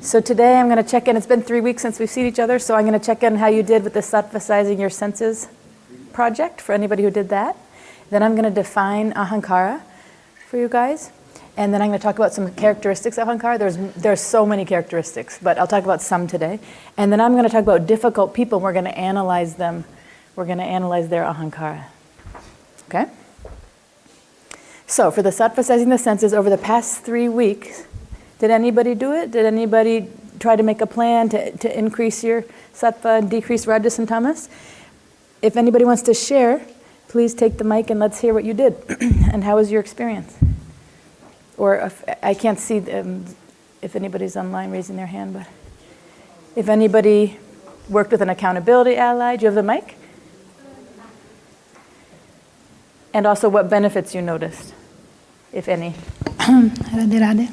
So today I'm going to check in. It's been 3 weeks since we've seen each other, so I'm going to check in how you did with the sattvasizing your senses project for anybody who did that. Then I'm going to define Ahankara for you guys. And then I'm going to talk about some characteristics of Ahankara. There's so many characteristics, but I'll talk about some today. And then I'm going to talk about difficult people, and we're going to analyze them. We're going to analyze their Ahankara. Okay? So for the sattvasizing the senses, over the past 3 weeks, did anybody do it? Did anybody try to make a plan to increase your sattva and decrease rajas and tamas? If anybody wants to share, please take the mic and let's hear what you did. And how was your experience? Or I can't see if anybody's online raising their hand, but if anybody worked with an accountability ally, do you have the mic? And also what benefits you noticed, if any. Radhe Radhe.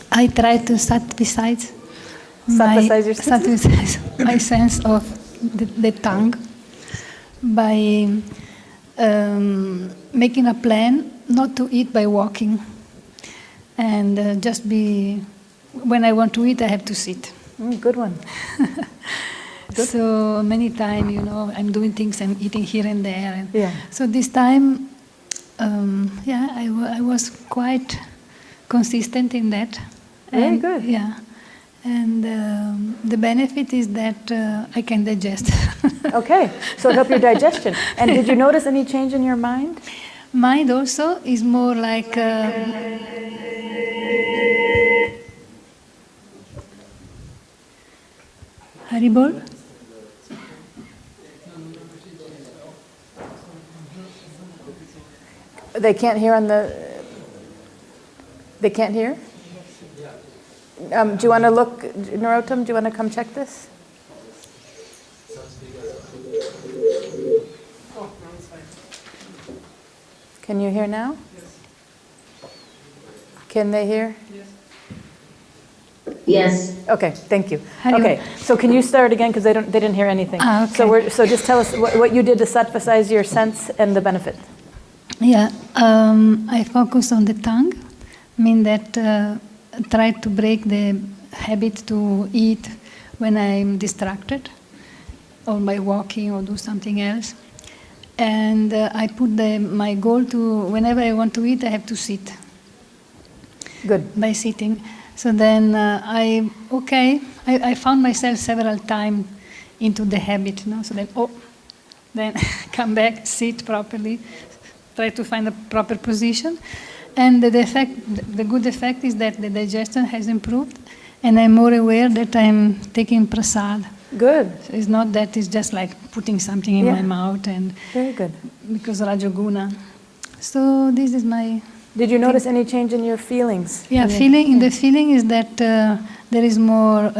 I try to sattvasize my sense of the tongue by making a plan not to eat by walking, and just be, when I want to eat, I have to sit. Good one. Good. So many times, I'm doing things and eating here and there. And yeah. So this time, I was quite consistent in that. Very good. Yeah. And the benefit is that I can digest. Okay, so it helped your digestion. And did you notice any change in your mind? Mind also is more like... Haribol? They can't hear on the... They can't hear? Do you want to look, Narottam, do you want to come check this? Can you hear now? Can they hear? Yes. Okay, thank you. Okay, so can you start again, because they didn't hear anything. Okay. So just tell us what you did to sattvasize your sense and the benefit. Yeah, I focus on the tongue, mean that try to break the habit to eat when I'm distracted, or by walking or do something else. And I put my goal to, whenever I want to eat, I have to sit. Good. By sitting. So then I found myself several times into the habit, so then come back, sit properly, try to find a proper position. And the good effect is that the digestion has improved, and I'm more aware that I'm taking prasad. Good. So it's not that it's just like putting something in my mouth, and very good. Because Rajoguna. So this is my... Did you notice any change in your feelings? Yeah, the feeling is that there is more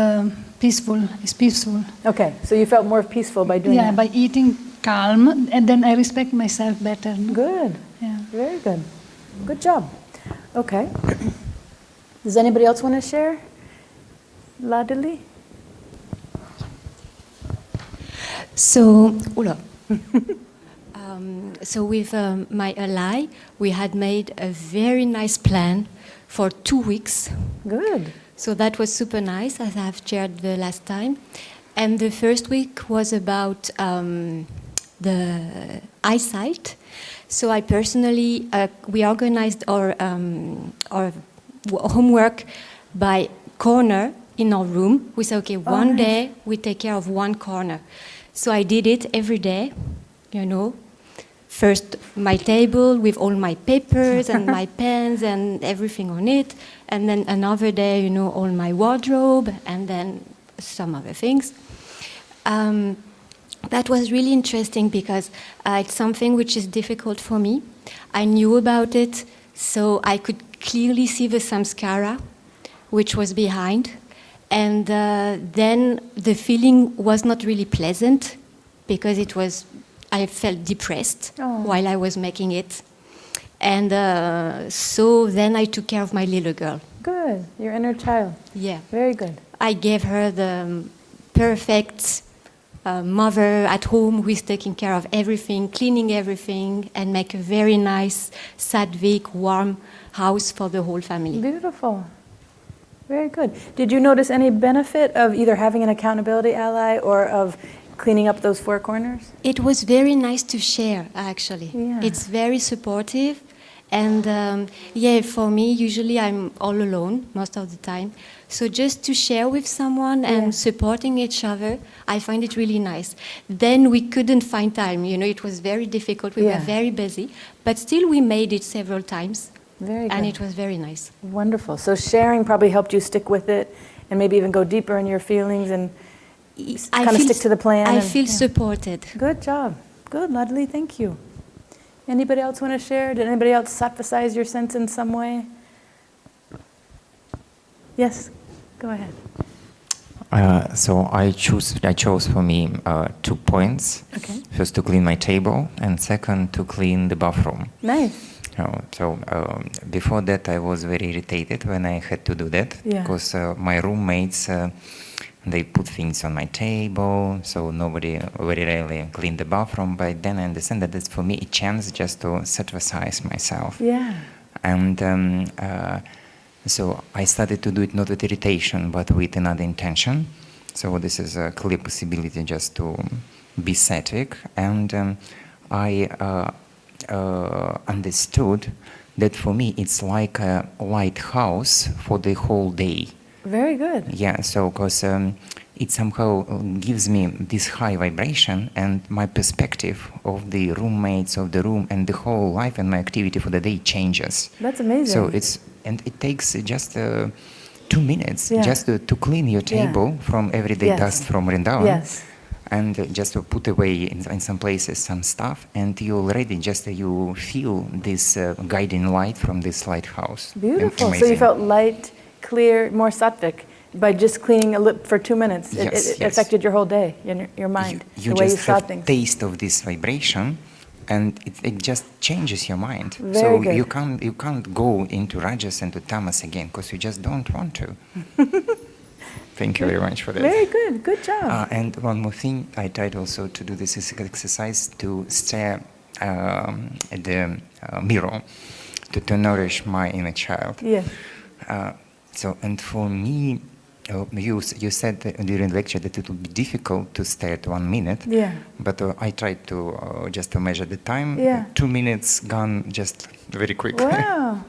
peaceful. It's peaceful. Okay, so you felt more peaceful by doing that? Yeah, by eating calm, and then I respect myself better. Good. Yeah. Very good. Good job. Okay. Does anybody else want to share? Ladili? So, so with my ally, we had made a very nice plan for 2 weeks. Good. So that was super nice, as I've shared the last time. And the first week was about the eyesight. So I personally, we organized our homework by corner in our room. We said, okay, one day we take care of one corner. So I did it every day, First my table with all my papers and my pens and everything on it. And then another day, all my wardrobe and then some other things. That was really interesting because it's something which is difficult for me. I knew about it, so I could clearly see the samskara, which was behind. And then the feeling was not really pleasant because I felt depressed while I was making it. And so then I took care of my little girl. Good, your inner child. Yeah. Very good. I gave her the perfect mother at home who is taking care of everything, cleaning everything, and make a very nice, sattvic, warm house for the whole family. Beautiful. Very good. Did you notice any benefit of either having an accountability ally or of cleaning up those four corners? It was very nice to share, actually. Yeah. It's very supportive. And yeah, for me, usually I'm all alone most of the time. So just to share with someone and supporting each other, I find it really nice. Then we couldn't find time. You know, it was very difficult. We were very busy. But still, we made it several times. Very good. And it was very nice. Wonderful. So sharing probably helped you stick with it and maybe even go deeper in your feelings and kind of stick to the plan. I feel supported. Good job. Good, Ladli. Thank you. Anybody else want to share? Did anybody else sattvasize your sense in some way? Yes, go ahead. So I chose for me 2 points. Okay. First, to clean my table, and second, to clean the bathroom. Nice. So before that, I was very irritated when I had to do that, because my roommates, they put things on my table, so nobody very rarely cleaned the bathroom. But then I understand that it's for me a chance just to sattvasize myself. Yeah. And so I started to do it not with irritation, but with another intention. So this is a clear possibility just to be sattvic. And I understood that for me it's like a lighthouse for the whole day. Very good. Yeah, so because it somehow gives me this high vibration, and my perspective of the roommates, of the room, and the whole life and my activity for the day changes. That's amazing. So it takes just 2 minutes just to clean your table from everyday dust from Vrindavan. Yes. And just to put away in some places some stuff, and you already you feel this guiding light from this lighthouse. Beautiful. So you felt light, clear, more sattvic by just cleaning a lip for 2 minutes. It affected your whole day, your mind, you the way just you saw have things. taste of this vibration, and it just changes your mind. Very good. You can't go into rajas and to tamas again because you just don't want to. Thank you very much for that. Very good. Good job. And one more thing, I tried also to do this exercise to stare at the mirror to nourish my inner child. Yes. And for me, you said during the lecture that it would be difficult to stare at 1 minute. Yeah. But I tried to just to measure the time. Yeah. 2 minutes gone just very quickly. Wow.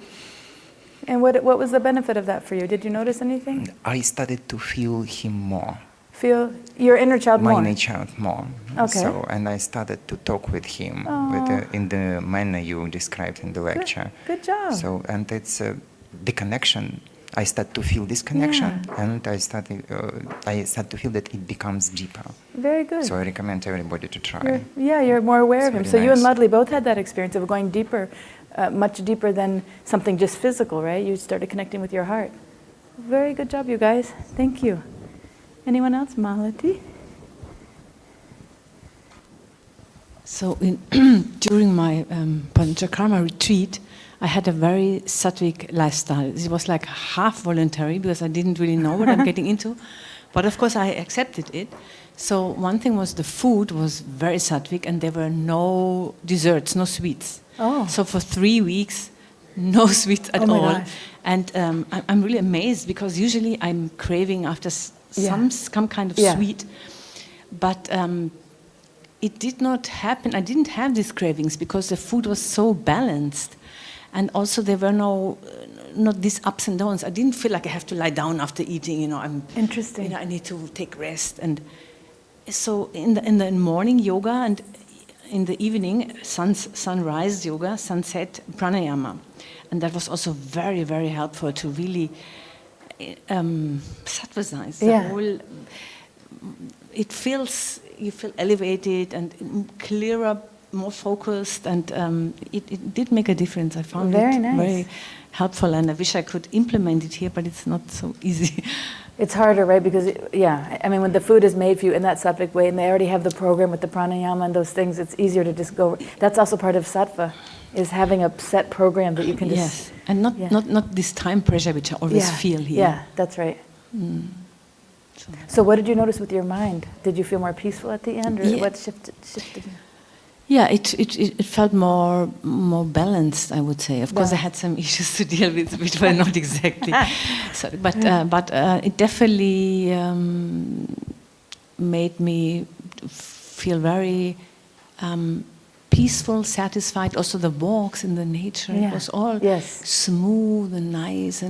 And what was the benefit of that for you? Did you notice anything? I started to feel him more. Feel your inner child more? My inner child more. Okay. So, and I started to talk with him in the manner you described in the lecture. Good job. So, and it's the connection. I start to feel this connection, and I start to feel that it becomes deeper. Very good. So I recommend everybody to try. You're more aware of him. Very So you and nice. Ludley both had that experience of going deeper, much deeper than something just physical, right? You started connecting with your heart. Very good job, you guys. Thank you. Anyone else? Malati? So during my Panchakarma retreat, I had a very sattvic lifestyle. It was like half voluntary because I didn't really know what I'm getting into. But of course I accepted it. So one thing was the food was very sattvic, and there were no desserts, no sweets. Oh. So for 3 weeks, no sweets at Oh my all. gosh. And I'm really amazed because usually I'm craving after some kind of sweet. But it did not happen. I didn't have these cravings because the food was so balanced. And also there were not these ups and downs. I didn't feel like I have to lie down after eating. Interesting. I need to take rest. And so in the morning yoga, and in the evening sunrise yoga, sunset pranayama, and that was also very, very helpful to really sattvasize the whole. You feel elevated and clearer, more focused, and it did make a difference. I found Very it nice. very helpful, and I wish I could implement it here, but it's not so easy. It's harder, right? Because, when the food is made for you in that sattvic way, and they already have the program with the pranayama and those things, it's easier to just go. That's also part of sattva, is having a set program that you can just... Yes, and not this time pressure which I always feel here. Yeah, that's right. So what did you notice with your mind? Did you feel more peaceful at the end, or what shifted you? Yeah, it felt more balanced, I would say. Of course, I had some issues to deal with, which were not exactly. So, but it definitely made me feel very peaceful, satisfied. Also, the walks in the nature, it was all smooth and nice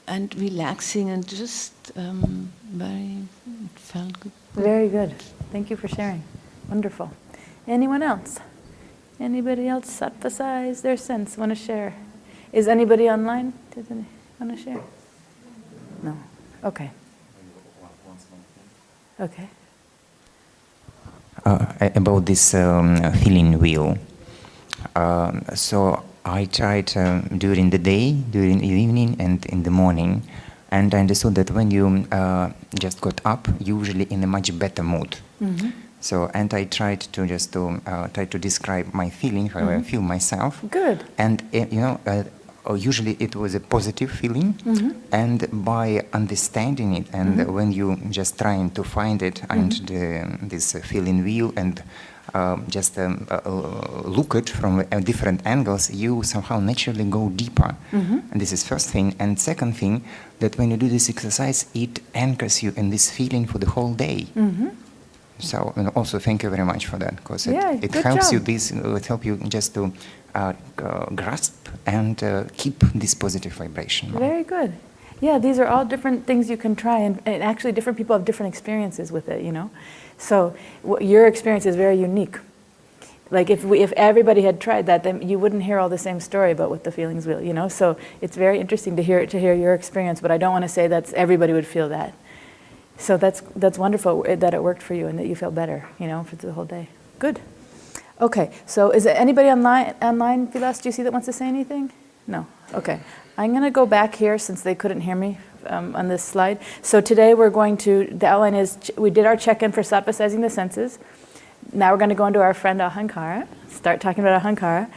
and relaxing and just it felt good. Very good. Thank you for sharing. Wonderful. Anyone else? Anybody else sattvasize their sense? Want to share? Is anybody online? Does anyone want to share? No. Okay. Okay. About this feeling wheel. So I tried during the day, during the evening, and in the morning, and I understood that when you just got up, usually in a much better mood. Mm-hmm. So, and I tried to just try to describe my feeling, how I feel myself. Good. And usually it was a positive feeling, and by understanding it, and when you just trying to find it and this feeling wheel and just look it from different angles, you somehow naturally go deeper. And this is first thing. And second thing, that when you do this exercise, it anchors you in this feeling for the whole day. So, and also thank you very much for that, because it helps you. This will help you just to grasp and keep this positive vibration. Very good. Yeah, these are all different things you can try, and actually different people have different experiences with it, you know. So your experience is very unique. Like if everybody had tried that, then you wouldn't hear all the same story about what the feelings will, you know. So it's very interesting to hear your experience, but I don't want to say that everybody would feel that. So that's wonderful that it worked for you and that you feel better, you know, for the whole day. Good. Okay. So is there anybody online, Vilas, do you see that wants to say anything? No. Okay. I'm going to go back here since they couldn't hear me on this slide. So today the outline is we did our check-in for sattvasizing the senses. Now we're going to go into our friend Ahankara, start talking about Ahankara,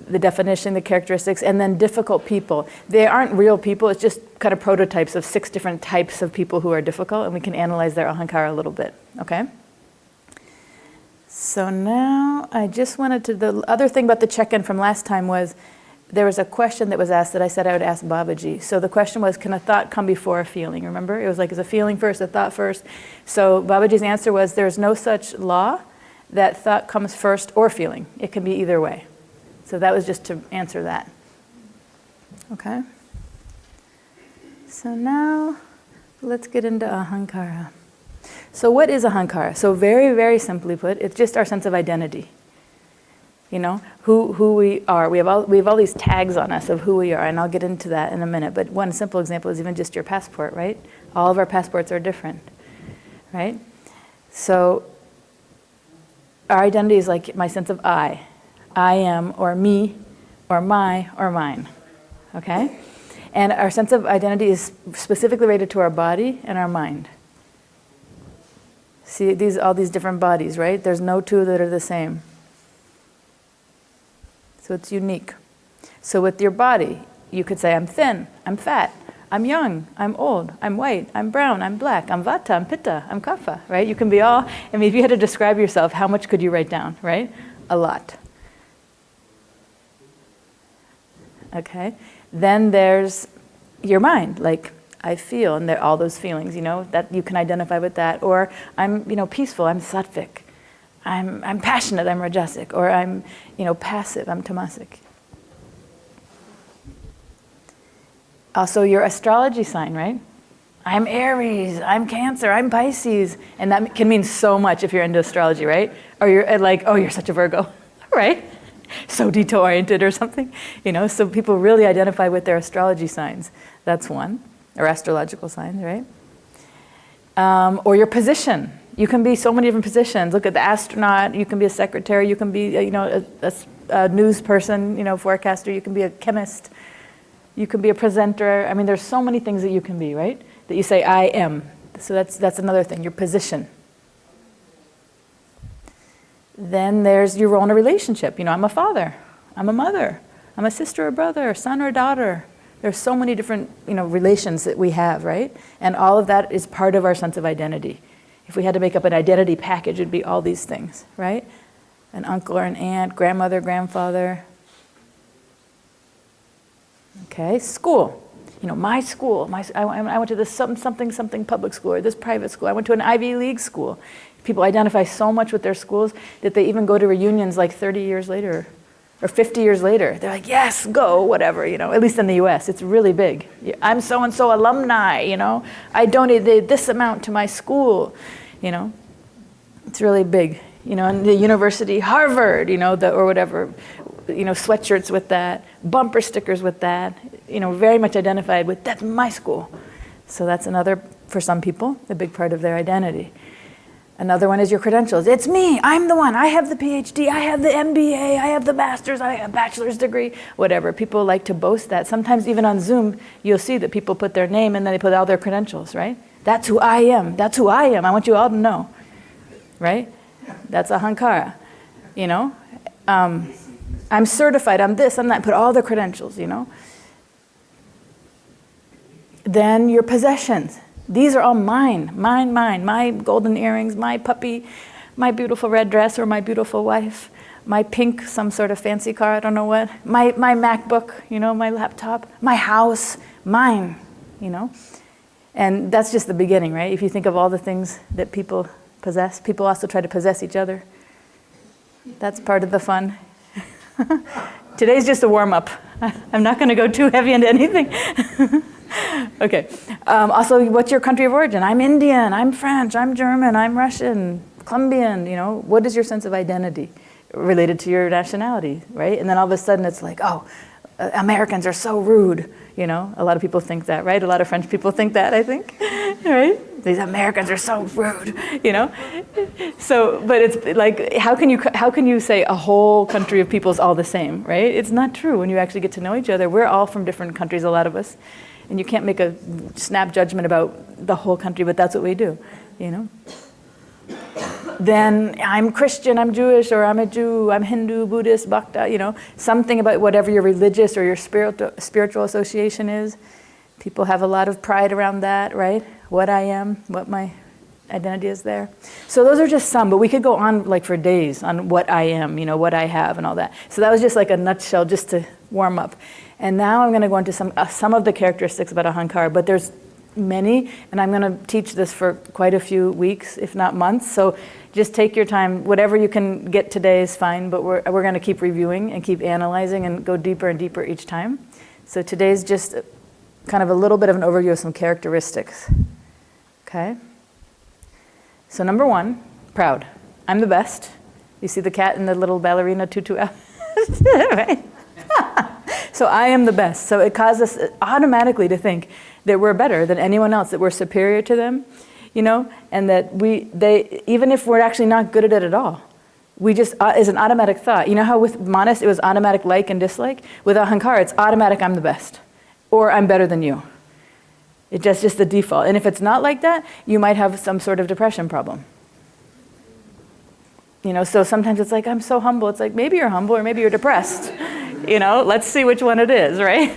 the definition, the characteristics, and then difficult people. They aren't real people, it's just kind of prototypes of 6 different types of people who are difficult, and we can analyze their Ahankara a little bit, okay? So now I just wanted to, the other thing about the check-in from last time was, there was a question that was asked that I said I would ask Babaji. So the question was, can a thought come before a feeling? Remember? It was like, is a feeling first, a thought first? So Babaji's answer was, there's no such law that thought comes first or feeling. It can be either way. So that was just to answer that. Okay? So now, let's get into Ahankara. So what is Ahankara? So very, very simply put, it's just our sense of identity. You know, who we are. We have all these tags on us of who we are, and I'll get into that in a minute. But one simple example is even just your passport, right? All of our passports are different, right? So our identity is like my sense of I am, or me, or my, or mine, okay? And our sense of identity is specifically related to our body and our mind. See, all these different bodies, right? There's no two that are the same. So it's unique. So with your body, you could say, I'm thin, I'm fat, I'm young, I'm old, I'm white, I'm brown, I'm black, I'm vata, I'm pitta, I'm kapha, right? You can be all, I mean, if you had to describe yourself, how much could you write down, right? A lot. Okay? Then there's your mind, like I feel, and all those feelings, you know, that you can identify with that. Or I'm, you know, peaceful, I'm sattvic. I'm passionate, I'm rajasic. Or I'm, you know, passive, I'm tamasic. Also your astrology sign, right? I'm Aries, I'm Cancer, I'm Pisces. And that can mean so much if you're into astrology, right? Or you're like, oh, you're such a Virgo, right? So detail-oriented or something, you know? So people really identify with their astrology signs. That's one, or astrological signs, right? Or your position. You can be so many different positions. Look at the astronaut, you can be a secretary, you can be, you know, a news person, you know, forecaster, you can be a chemist, you can be a presenter. I mean, there's so many things that you can be, right? That you say, I am. So that's another thing, your position. Then there's your role in a relationship. You know, I'm a father, I'm a mother, I'm a sister or brother, a son or daughter. There's so many different, you know, relations that we have, right? And all of that is part of our sense of identity. If we had to make up an identity package, it'd be all these things, right? an uncle or an aunt, grandmother, grandfather. Okay, school. My school. I went to this something public school or this private school. I went to an Ivy League school. People identify so much with their schools that they even go to reunions like 30 years later or 50 years later. They're like, yes, go, whatever, at least in the US, it's really big. I'm so-and-so alumni, I donated this amount to my school, It's really big, and the university, Harvard, or whatever, sweatshirts with that, bumper stickers with that, very much identified with, that's my school. So that's another, for some people, a big part of their identity. Another one is your credentials. It's me, I'm the one, I have the PhD, I have the MBA, I have the master's, I have a bachelor's degree, whatever. People like to boast that. Sometimes even on Zoom, you'll see that people put their name and then they put all their credentials, right? That's who I am, that's who I am, I want you all to know, right? That's Ahankara, I'm certified, I'm this, I'm that, put all the credentials, Then your possessions. These are all mine, my golden earrings, my puppy, my beautiful red dress or my beautiful wife, my pink, some sort of fancy car, I don't know what, my MacBook, my laptop, my house, mine, And that's just the beginning, right? If you think of all the things that people possess, people also try to possess each other. That's part of the fun. Today's just a warm-up. I'm not going to go too heavy into anything. Okay. Also, what's your country of origin? I'm Indian, I'm French, I'm German, I'm Russian, Colombian, What is your sense of identity related to your nationality, right? And then all of a sudden it's like, Americans are so rude, A lot of people think that, right? A lot of French people think that, I think, right? These Americans are so rude, So, but it's like, how can you say a whole country of people is all the same, right? It's not true when you actually get to know each other. We're all from different countries, a lot of us. And you can't make a snap judgment about the whole country, but that's what we do, Then I'm Christian, I'm Jewish, or I'm a Jew, I'm Hindu, Buddhist, Bhakta, something about whatever your religious or your spiritual association is. People have a lot of pride around that, right? What I am, what my identity is there. So those are just some, but we could go on like for days on what I am, what I have and all that. So that was just like a nutshell just to warm up. And now I'm going to go into some of the characteristics about Ahankara, but there's many, and I'm going to teach this for quite a few weeks, if not months. So just take your time. Whatever you can get today is fine, but we're going to keep reviewing and keep analyzing and go deeper and deeper each time. So today's just kind of a little bit of an overview of some characteristics. Okay? So number 1, proud. I'm the best. You see the cat in the little ballerina tutu outfit, right? So I am the best. So it causes us automatically to think that we're better than anyone else, that we're superior to them, and that they even if we're actually not good at it at all, we just is an automatic thought. You know how with Manas it was automatic like and dislike? With Ahankara it's automatic I'm the best, or I'm better than you. It's just the default. And if it's not like that, you might have some sort of depression problem. So sometimes it's like, I'm so humble. It's like, maybe you're humble or maybe you're depressed. Let's see which one it is, right?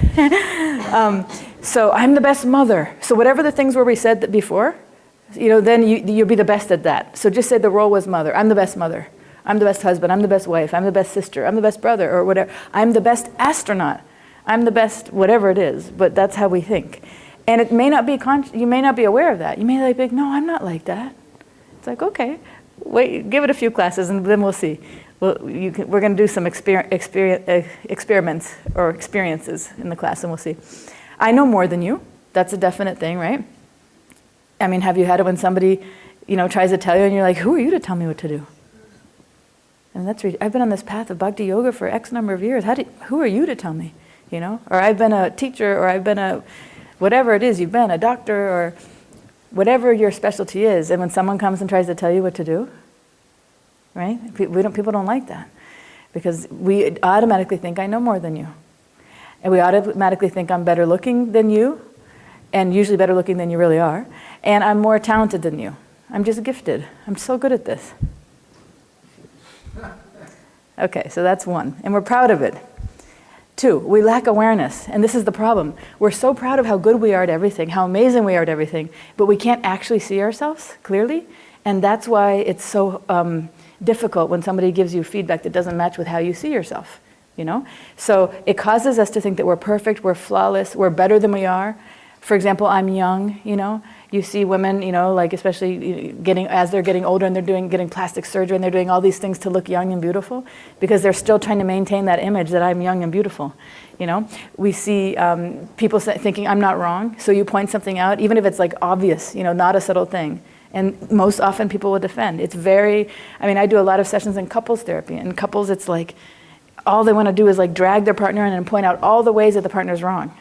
So I'm the best mother. So whatever the things were we said that before, then you'll be the best at that. So just say the role was mother. I'm the best mother. I'm the best husband. I'm the best wife. I'm the best sister. I'm the best brother, or whatever. I'm the best astronaut. I'm the best whatever it is, but that's how we think. And it may not be you may not be aware of that. You may be like, no, I'm not like that. It's like, okay, wait, give it a few classes and then we'll see. We're going to do some experiments or experiences in the class and we'll see. I know more than you. That's a definite thing, right? I mean, have you had it when somebody, tries to tell you and you're like, who are you to tell me what to do? And I've been on this path of bhakti yoga for X number of years. Who are you to tell me? Or I've been a teacher, or I've been a whatever it is you've been, a doctor, or whatever your specialty is. And when someone comes and tries to tell you what to do, right? People don't like that because we automatically think I know more than you. And we automatically think I'm better looking than you, and usually better looking than you really are. And I'm more talented than you. I'm just gifted. I'm so good at this. Okay, so that's 1. And we're proud of it. 2, we lack awareness, and this is the problem. We're so proud of how good we are at everything, how amazing we are at everything, but we can't actually see ourselves clearly, and that's why it's so difficult when somebody gives you feedback that doesn't match with how you see yourself, So it causes us to think that we're perfect, we're flawless, we're better than we are. For example, I'm young, You see women, like especially as they're getting older and they're getting plastic surgery and they're doing all these things to look young and beautiful because they're still trying to maintain that image that I'm young and beautiful. We see people thinking I'm not wrong, so you point something out, even if it's like obvious, not a subtle thing. And most often people will defend. I do a lot of sessions in couples therapy. In couples, it's like all they want to do is like drag their partner in and point out all the ways that the partner's wrong.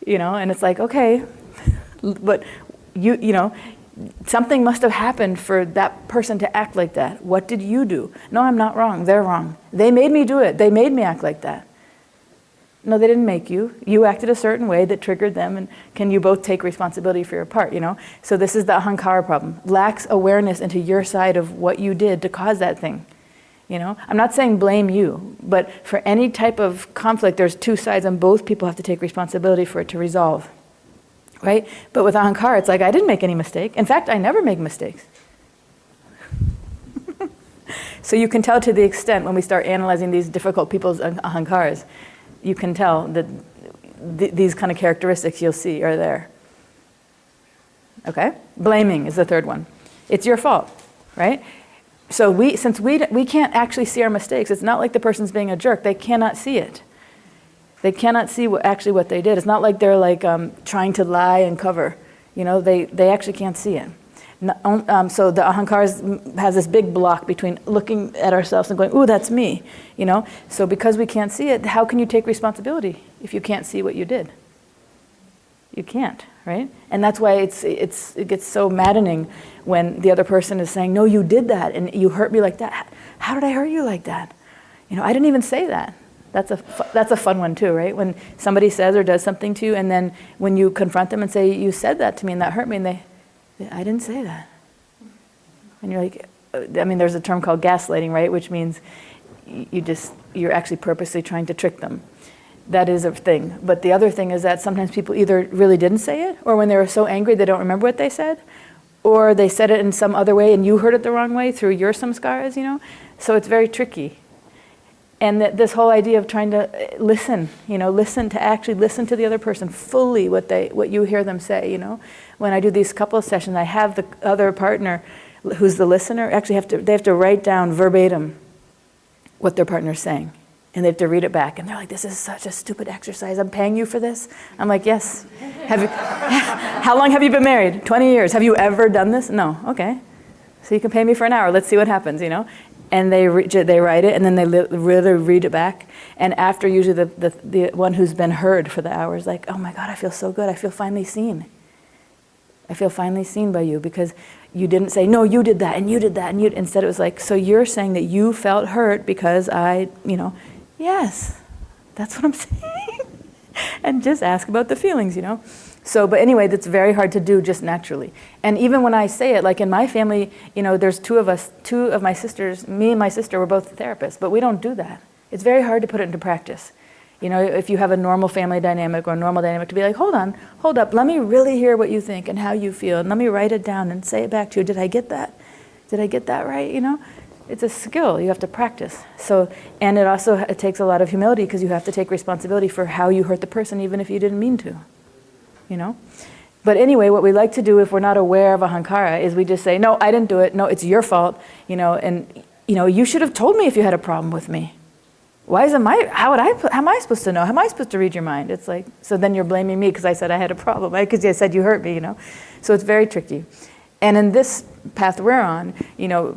And it's like, okay, but something must have happened for that person to act like that. What did you do? No, I'm not wrong. They're wrong. They made me do it. They made me act like that. No, they didn't make you. You acted a certain way that triggered them, and can you both take responsibility for your part, So this is the Ahankara problem. Lacks awareness into your side of what you did to cause that thing. I'm not saying blame you, but for any type of conflict, there's two sides and both people have to take responsibility for it to resolve. Right? But with Ahankara, it's like, I didn't make any mistake. In fact, I never make mistakes. So you can tell to the extent when we start analyzing these difficult people's Ahankaras, you can tell that these kind of characteristics you'll see are there. Okay? Blaming is the third one. It's your fault, right? So since we can't actually see our mistakes, it's not like the person's being a jerk. They cannot see it. They cannot see what they did. It's not like they're like trying to lie and cover. They actually can't see it. So the Ahankara has this big block between looking at ourselves and going, ooh, that's me. So because we can't see it, how can you take responsibility if you can't see what you did? You can't, right? And that's why it gets so maddening when the other person is saying, no, you did that and you hurt me like that. How did I hurt you like that? I didn't even say that. That's a fun one too, right? When somebody says or does something to you, and then when you confront them and say, you said that to me and that hurt me, and I didn't say that. And you're like, there's a term called gaslighting, right? Which means you're actually purposely trying to trick them. That is a thing. But the other thing is that sometimes people either really didn't say it, or when they were so angry they don't remember what they said, or they said it in some other way and you heard it the wrong way through your samskaras, So it's very tricky. And this whole idea of trying to listen to the other person fully, what you hear them say, When I do these couple sessions, I have the other partner, who's the listener, actually they have to write down verbatim what their partner's saying. And they have to read it back. And they're like, this is such a stupid exercise. I'm paying you for this? I'm like, yes. How long have you been married? 20 years. Have you ever done this? No. Okay. So you can pay me for an hour. Let's see what happens, And they write it, and then they really read it back. And after, usually the one who's been heard for the hour is like, oh my God, I feel so good. I feel finally seen. I feel finally seen by you because you didn't say, no, you did that, and you did that, and you. Instead, it was like, so you're saying that you felt hurt because yes, that's what I'm saying. And just ask about the feelings, So, but anyway, that's very hard to do just naturally. And even when I say it, like in my family, there's two of my sisters, me and my sister were both therapists, but we don't do that. It's very hard to put it into practice. If you have a normal family dynamic or a normal dynamic, to be like, hold up, let me really hear what you think and how you feel, and let me write it down and say it back to you. Did I get that? Did I get that right? It's a skill you have to practice. So, and it takes a lot of humility because you have to take responsibility for how you hurt the person, even if you didn't mean to. But anyway, what we like to do if we're not aware of Ahankara is we just say, no, I didn't do it. No, it's your fault. And you should have told me if you had a problem with me. How am I supposed to know? How am I supposed to read your mind? It's like, so then you're blaming me because I said I had a problem, right? Because I said you hurt me, So it's very tricky. And in this path we're on,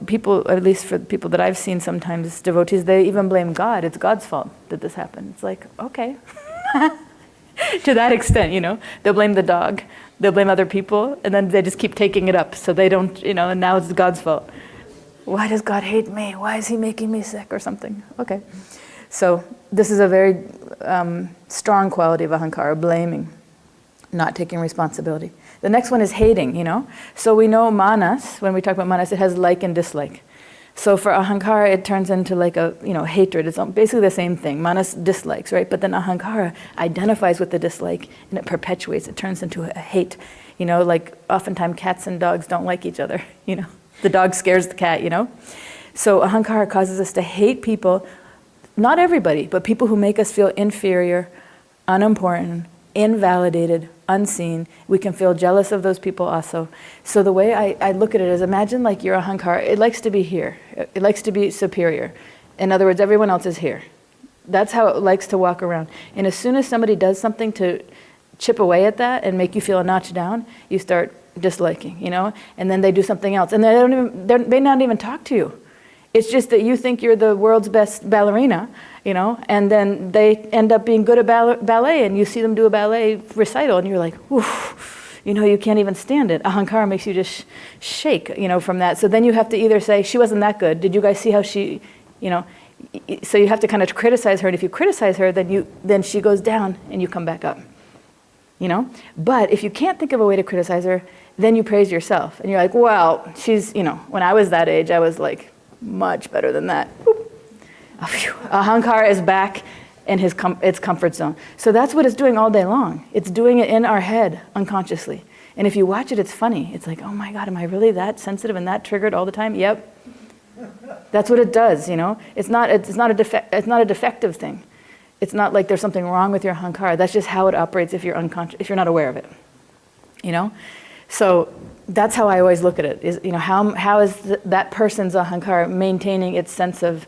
people, at least for people that I've seen sometimes, devotees, they even blame God. It's God's fault that this happened. It's like, okay. To that extent, they'll blame the dog, they'll blame other people, and then they just keep taking it up. So they don't, and now it's God's fault. Why does God hate me? Why is he making me sick or something? Okay. So this is a very strong quality of Ahankara, blaming, not taking responsibility. The next one is hating, So we know manas, when we talk about manas, it has like and dislike. So for Ahankara, it turns into like a, hatred. It's basically the same thing. Manas dislikes, right? But then Ahankara identifies with the dislike and it perpetuates. It turns into a hate. Like oftentimes cats and dogs don't like each other, The dog scares the cat, So Ahankara causes us to hate people, not everybody, but people who make us feel inferior, unimportant, invalidated, unseen. We can feel jealous of those people also. So the way I look at it is, imagine like your Ahankara, it likes to be here. It likes to be superior. In other words, everyone else is here. That's how it likes to walk around. And as soon as somebody does something to chip away at that and make you feel a notch down, you start disliking, you know? And then they do something else. And they may not even talk to you. It's just that you think you're the world's best ballerina, you know? And then they end up being good at ballet, and you see them do a ballet recital, and you're like, oof, you know, you can't even stand it. Ahankara makes you just shake, you know, from that. So then you have to either say, she wasn't that good. Did you guys see how she, you know? So you have to kind of criticize her, and if you criticize her, then she goes down and you come back up, you know? But if you can't think of a way to criticize her, then you praise yourself, and you're like, well, she's, you know, when I was that age, I was like much better than that. Boop. Oh, phew. Ahankara is back in its comfort zone. So that's what it's doing all day long. It's doing it in our head unconsciously. And if you watch it, it's funny. It's like, oh my God, am I really that sensitive and that triggered all the time? Yep. That's what it does, you know. It's not a defective thing. It's not like there's something wrong with your Ahankara. That's just how it operates if you're unconscious, if you're not aware of it, you know. So that's how I always look at it. Is, you know, how is that person's Ahankara maintaining its sense of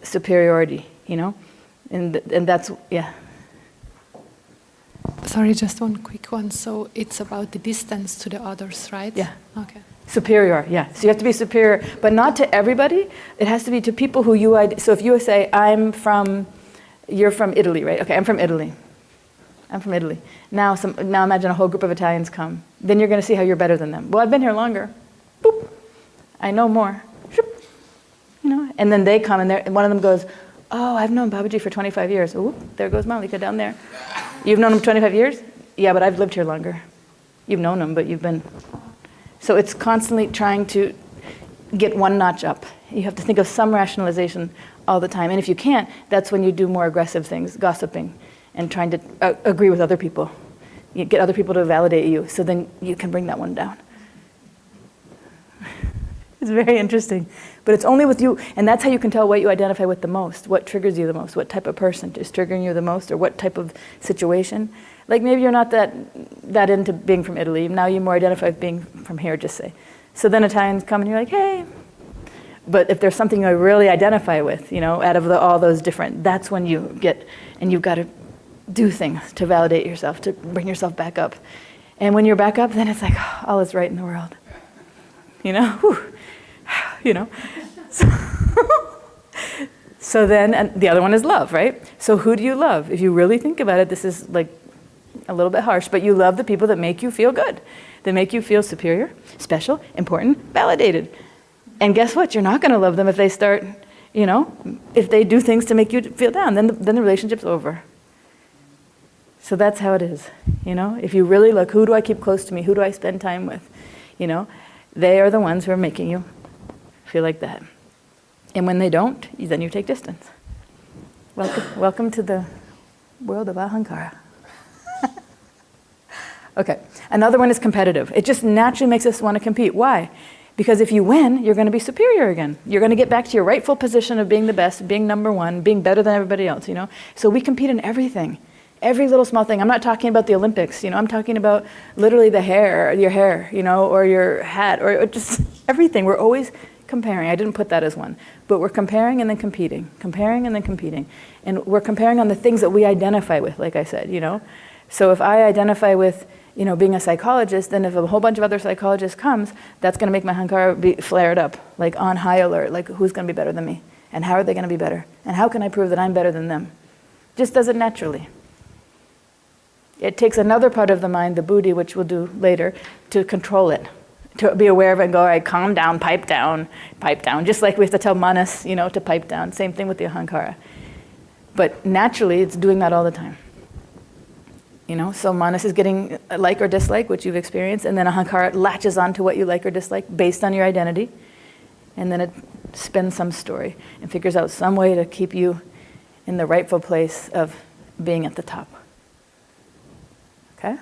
superiority, you know, and that's, yeah. Sorry, just one quick one. So it's about the distance to the others, right? Yeah. Okay. Superior, yeah. So you have to be superior, but not to everybody. It has to be to people who you, so if you say, you're from Italy, right? Okay, I'm from Italy. I'm from Italy. Now imagine a whole group of Italians come. Then you're going to see how you're better than them. Well, I've been here longer. Boop. I know more. Shoop. You know, and then they come, and one of them goes, oh, I've known Babaji for 25 years. Oop, there goes Malika down there. You've known him 25 years? Yeah, but I've lived here longer. You've known him, but you've been... So it's constantly trying to get one notch up. You have to think of some rationalization all the time. And if you can't, that's when you do more aggressive things, gossiping, and trying to agree with other people. You get other people to validate you, so then you can bring that one down. It's very interesting. But it's only with you, and that's how you can tell what you identify with the most, what triggers you the most, what type of person is triggering you the most, or what type of situation. Like maybe you're not that into being from Italy. Now you more identify with being from here, just say. So then Italians come and you're like, hey. But if there's something you really identify with, you know, out of all those different, that's when you get, and you've got to do things to validate yourself, to bring yourself back up. And when you're back up, then it's like, oh, all is right in the world. You know? Whew. You know? So then, and the other one is love, right? So who do you love? If you really think about it, this is like a little bit harsh, but you love the people that make you feel good, that make you feel superior, special, important, validated. And guess what? You're not going to love them if they start, you know, if they do things to make you feel down, then the relationship's over. So that's how it is, you know? If you really look, who do I keep close to me? Who do I spend time with? You know, they are the ones who are making you feel like that. And when they don't, then you take distance. Welcome to the world of Ahankara. Okay, another one is competitive. It just naturally makes us want to compete. Why? Because if you win, you're going to be superior again. You're going to get back to your rightful position of being the best, being number one, being better than everybody else, you know? So we compete in everything. Every little small thing. I'm not talking about the Olympics, you know, I'm talking about literally the hair, your hair, you know, or your hat, or just everything. We're always comparing. I didn't put that as one. But we're comparing and then competing. Comparing and then competing. And we're comparing on the things that we identify with, like I said, you know? So if I identify with, you know, being a psychologist, then if a whole bunch of other psychologists comes, that's going to make my Ahankara be flared up, like on high alert, like who's going to be better than me? And how are they going to be better? And how can I prove that I'm better than them? Just does it naturally. It takes another part of the mind, the buddhi, which we'll do later, to control it, to be aware of it and go, all right, calm down, pipe down, just like we have to tell manas, you know, to pipe down. Same thing with the Ahankara. But naturally, it's doing that all the time. You know, so manas is getting a like or dislike, which you've experienced, and then Ahankara latches onto what you like or dislike based on your identity, and then it spins some story and figures out some way to keep you in the rightful place of being at the top. Okay?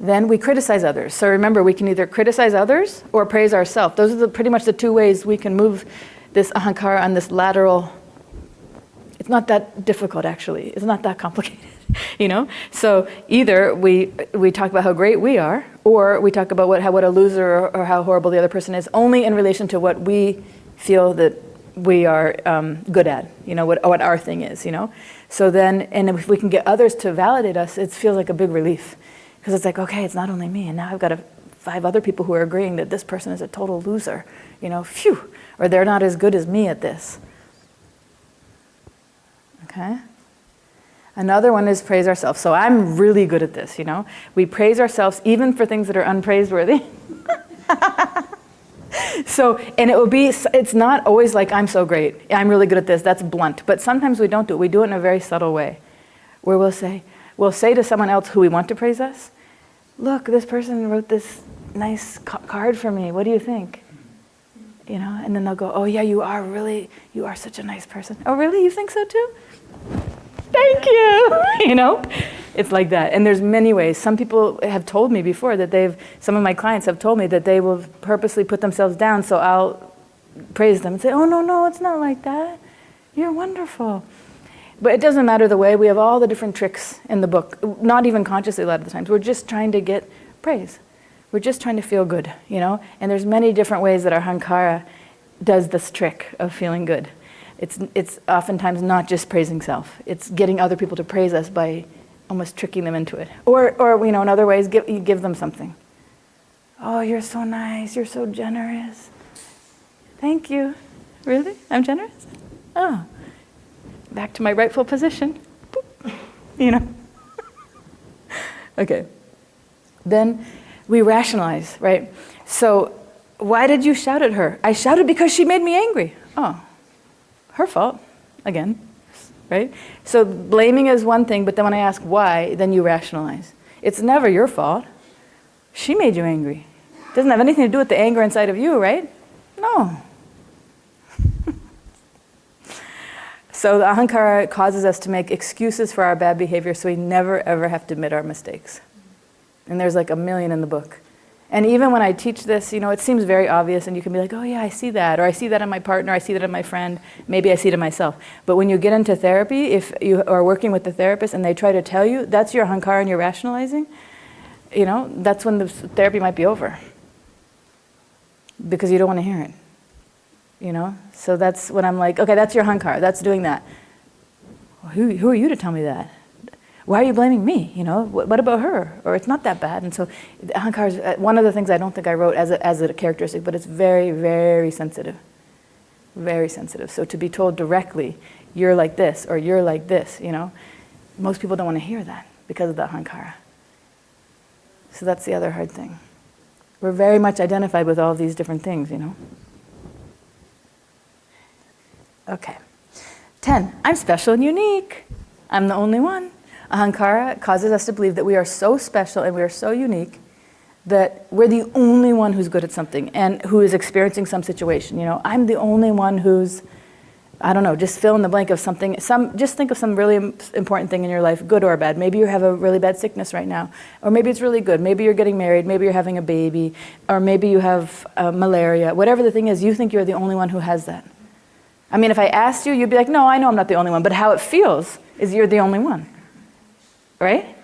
Then we criticize others. So remember, we can either criticize others or praise ourselves. Those are pretty much the two ways we can move this ahankara on this lateral. It's not that difficult, actually. It's not that complicated, you know? So either we talk about how great we are, or we talk about what a loser or how horrible the other person is, only in relation to what we feel that we are good at, you know, what our thing is, you know? So then, and if we can get others to validate us, it feels like a big relief. Because it's like, okay, it's not only me, and now I've got 5 other people who are agreeing that this person is a total loser, you know, phew, or they're not as good as me at this. Okay? Another one is praise ourselves. So I'm really good at this, you know. We praise ourselves even for things that are unpraiseworthy. So, and it's not always like, I'm so great, I'm really good at this, that's blunt. But sometimes we don't do it. We do it in a very subtle way, where we'll say to someone else who we want to praise us, look, this person wrote this nice card for me, what do you think? You know, and then they'll go, oh yeah, you are such a nice person. Oh really, you think so too? Thank you, you know? It's like that. And there's many ways. Some people have told me before that some of my clients have told me that they will purposely put themselves down, so I'll praise them and say, oh no, it's not like that. You're wonderful. But it doesn't matter the way. We have all the different tricks in the book, not even consciously a lot of the times. We're just trying to get praise. We're just trying to feel good, you know? And there's many different ways that our Ahankara does this trick of feeling good. It's oftentimes not just praising self. It's getting other people to praise us by almost tricking them into it. Or you know, in other ways, you give them something. Oh, you're so nice. You're so generous. Thank you. Really? I'm generous? Oh. Back to my rightful position. Boop. You know? Okay. Then we rationalize, right? So, why did you shout at her? I shouted because she made me angry. Oh. Her fault, again, right? So blaming is one thing, but then when I ask why, then you rationalize. It's never your fault. She made you angry. It doesn't have anything to do with the anger inside of you, right? No. So the Ahankara causes us to make excuses for our bad behavior, so we never ever have to admit our mistakes. And there's like 1 million in the book. And even when I teach this, you know, it seems very obvious, and you can be like, oh yeah, I see that, or I see that in my partner, I see that in my friend, maybe I see it in myself. But when you get into therapy, if you are working with the therapist and they try to tell you, that's your Ahankara and you're rationalizing, you know, that's when the therapy might be over. Because you don't want to hear it, you know? So that's when I'm like, okay, that's your Ahankara, that's doing that. Well, who are you to tell me that? Why are you blaming me? You know, what about her? Or it's not that bad. And so Ahankara is one of the things I don't think I wrote as a characteristic, but it's very, very sensitive. Very sensitive. So to be told directly, you're like this, or you're like this, you know, most people don't want to hear that because of the Ahankara. So that's the other hard thing. We're very much identified with all these different things, you know. Okay. 10, I'm special and unique. I'm the only one. Ahankara causes us to believe that we are so special and we are so unique that we're the only one who's good at something and who is experiencing some situation. You know, I'm the only one who's, I don't know, just fill in the blank of something. Just think of some really important thing in your life, good or bad. Maybe you have a really bad sickness right now, or maybe it's really good. Maybe you're getting married, maybe you're having a baby, or maybe you have malaria. Whatever the thing is, you think you're the only one who has that. I mean, if I asked you, you'd be like, no, I know I'm not the only one, but how it feels is you're the only one. Right?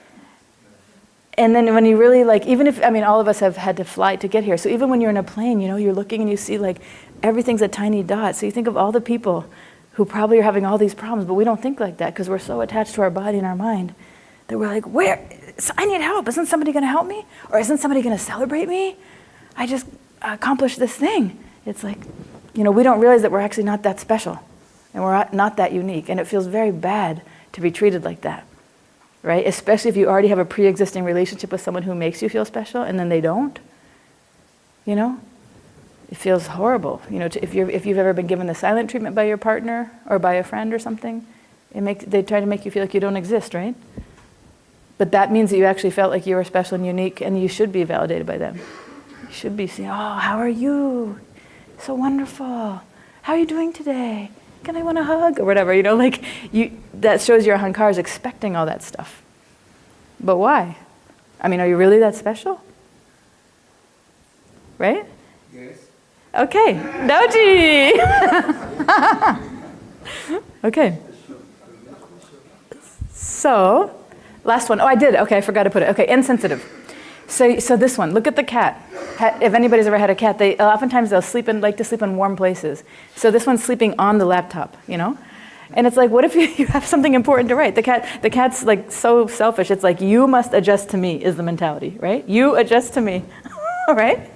And then when you really even if, all of us have had to fly to get here. So even when you're in a plane, you know, you're looking and you see everything's a tiny dot. So you think of all the people who probably are having all these problems, but we don't think like that because we're so attached to our body and our mind that we're like, I need help. Isn't somebody going to help me? Or isn't somebody going to celebrate me? I just accomplished this thing. It's like, you know, we don't realize that we're actually not that special and we're not that unique. And it feels very bad to be treated like that. Right? Especially if you already have a pre-existing relationship with someone who makes you feel special and then they don't. You know? It feels horrible. You know, if you've ever been given the silent treatment by your partner or by a friend or something, they try to make you feel like you don't exist, right? But that means that you actually felt like you were special and unique and you should be validated by them. You should be saying, oh, how are you? So wonderful. How are you doing today? Can I want a hug? Or whatever, you know, that shows your Ahankara is expecting all that stuff. But why? I mean, are you really that special? Right? Yes. Okay. Doji! Okay. So, last one. Oh, I did. Okay, I forgot to put it. Okay, insensitive. So this one, look at the cat. If anybody's ever had a cat, oftentimes they'll like to sleep in warm places. So this one's sleeping on the laptop, you know? And it's like, what if you have something important to write? The cat's like so selfish. It's like, you must adjust to me is the mentality, right? You adjust to me, right?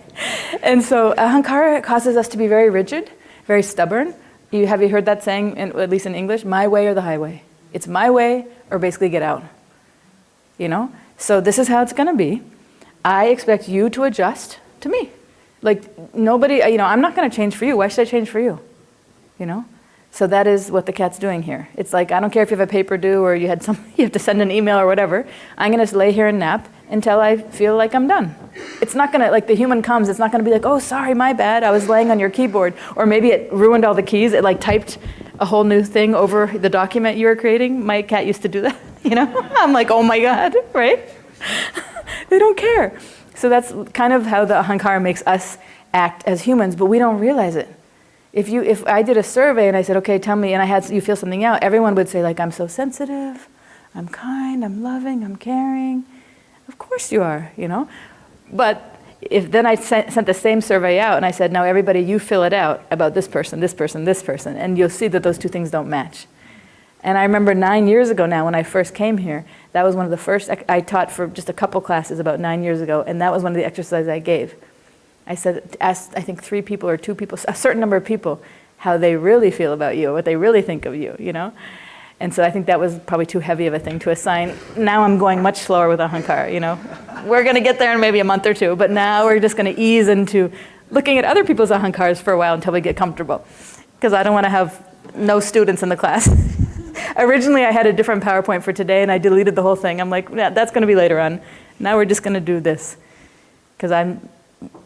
And so Ahankara causes us to be very rigid, very stubborn. Have you heard that saying, at least in English? My way or the highway. It's my way or basically get out, you know? So this is how it's gonna be. I expect you to adjust to me. Like nobody, you know, I'm not gonna change for you. Why should I change for you? You know? So that is what the cat's doing here. It's like, I don't care if you have a paper due or you have to send an email or whatever. I'm gonna lay here and nap until I feel like I'm done. It's not gonna, like the human comes, it's not gonna be like, oh, sorry, my bad, I was laying on your keyboard. Or maybe it ruined all the keys, it like typed a whole new thing over the document you were creating. My cat used to do that, you know? I'm like, oh my God, right? They don't care. So that's kind of how the Ahankara makes us act as humans, but we don't realize it. If I did a survey and I said, okay, tell me, and you feel something out, everyone would say like, I'm so sensitive, I'm kind, I'm loving, I'm caring. Of course you are, you know? But if then I sent the same survey out and I said, now everybody, you fill it out about this person, this person, this person, and you'll see that those two things don't match. And I remember 9 years ago now when I first came here, that was one of the first, I taught for just a couple classes about 9 years ago, and that was one of the exercises I gave. I said, asked I think 3 people or 2 people, a certain number of people, how they really feel about you, what they really think of you, you know? And so I think that was probably too heavy of a thing to assign. Now I'm going much slower with Ahankara, you know? We're gonna get there in maybe a month or 2, but now we're just gonna ease into looking at other people's Ahankaras for a while until we get comfortable. Because I don't wanna have no students in the class. Originally I had a different PowerPoint for today and I deleted the whole thing. I'm like, yeah, that's gonna be later on. Now we're just gonna do this. Because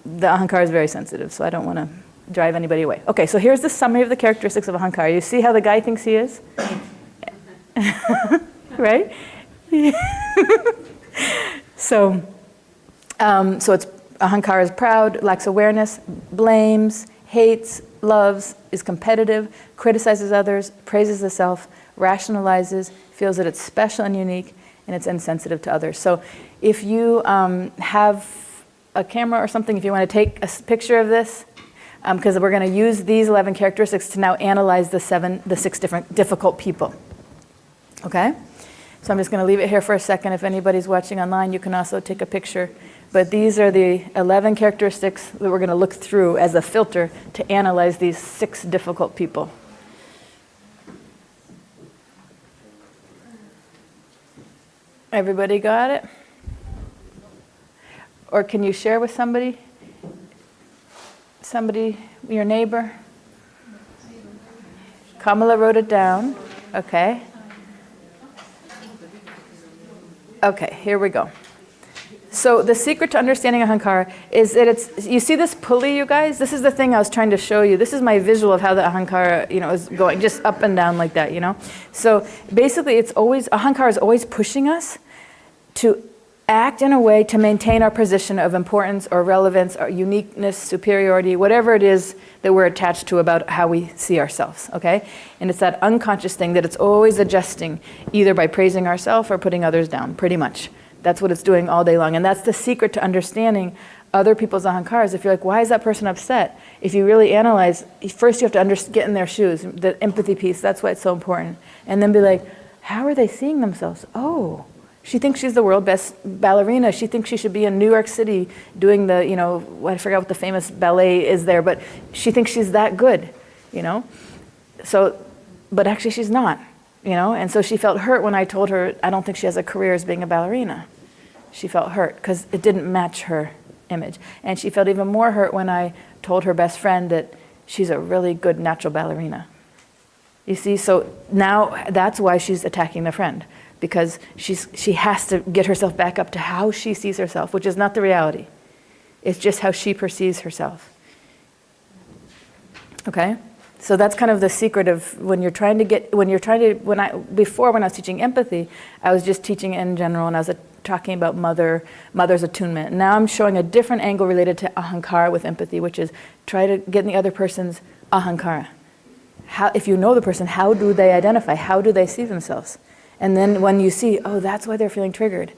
the Ahankara is very sensitive, so I don't wanna drive anybody away. Okay, so here's the summary of the characteristics of Ahankara. You see how the guy thinks he is? Right? So it's Ahankara is proud, lacks awareness, blames, hates, loves, is competitive, criticizes others, praises the self, rationalizes, feels that it's special and unique, and it's insensitive to others. So if you have a camera or something, if you want to take a picture of this, because we're going to use these 11 characteristics to now analyze the 6 different difficult people. Okay? So I'm just going to leave it here for a second. If anybody's watching online, you can also take a picture. But these are the 11 characteristics that we're going to look through as a filter to analyze these 6 difficult people. Everybody got it? Or can you share with somebody? Somebody, your neighbor? Kamala wrote it down. Okay. Okay, here we go. So the secret to understanding Ahankara is that you see this pulley, you guys? This is the thing I was trying to show you. This is my visual of how the Ahankara, is going, just up and down like that, So basically Ahankara is always pushing us to act in a way to maintain our position of importance or relevance or uniqueness, superiority, whatever it is that we're attached to about how we see ourselves, okay? And it's that unconscious thing that it's always adjusting, either by praising ourselves or putting others down, pretty much. That's what it's doing all day long. And that's the secret to understanding other people's Ahankaras. If you're like, why is that person upset? If you really analyze, first you have to get in their shoes, the empathy piece, that's why it's so important. And then be like, how are they seeing themselves? Oh, she thinks she's the world's best ballerina. She thinks she should be in New York City doing the, I forgot what the famous ballet is there, but she thinks she's that good, So, but actually she's not, And so she felt hurt when I told her, I don't think she has a career as being a ballerina. She felt hurt because it didn't match her image. And she felt even more hurt when I told her best friend that she's a really good natural ballerina. You see, so now that's why she's attacking the friend. Because she has to get herself back up to how she sees herself, which is not the reality. It's just how she perceives herself. Okay? So that's kind of the secret of when I was teaching empathy, I was just teaching in general, and I was talking about mother's attunement. Now I'm showing a different angle related to ahankara with empathy, which is try to get in the other person's ahankara. If you know the person, how do they identify? How do they see themselves? And then when you see, oh, that's why they're feeling triggered,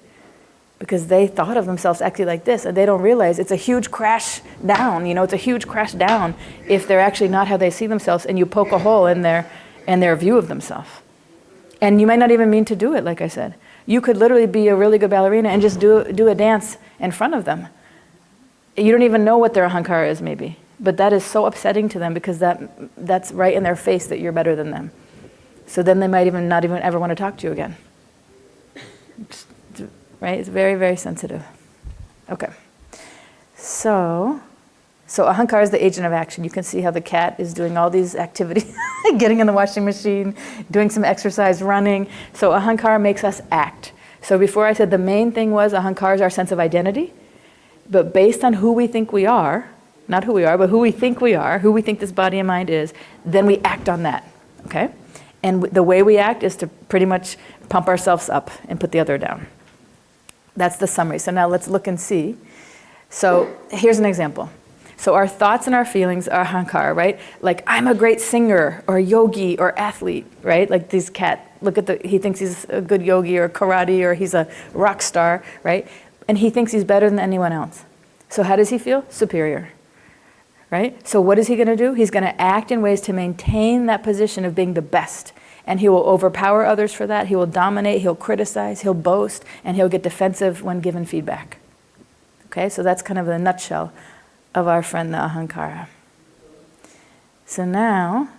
because they thought of themselves actually like this, and they don't realize it's a huge crash down. It's a huge crash down if they're actually not how they see themselves, and you poke a hole in their view of themselves. And you might not even mean to do it, like I said. You could literally be a really good ballerina and just do a dance in front of them. You don't even know what their ahankara is, maybe. But that is so upsetting to them because that's right in their face that you're better than them. So then they might even not even ever want to talk to you again. Right? It's very, very sensitive. Okay. So ahankara is the agent of action. You can see how the cat is doing all these activities, getting in the washing machine, doing some exercise, running. So ahankara makes us act. So before I said the main thing was ahankara is our sense of identity, but based on who we think we are, not who we are, but who we think we are, who we think this body and mind is, then we act on that, okay? And the way we act is to pretty much pump ourselves up and put the other down. That's the summary. So now let's look and see. So here's an example. So our thoughts and our feelings are ahankara, right? Like, I'm a great singer or yogi or athlete, right? Like this cat, he thinks he's a good yogi or karate or he's a rock star, right? And he thinks he's better than anyone else. So how does he feel? Superior, right? So what is he going to do? He's going to act in ways to maintain that position of being the best. And he will overpower others for that. He will dominate, he'll criticize, he'll boast, and he'll get defensive when given feedback. Okay, so that's kind of the nutshell of our friend the ahankara. So now,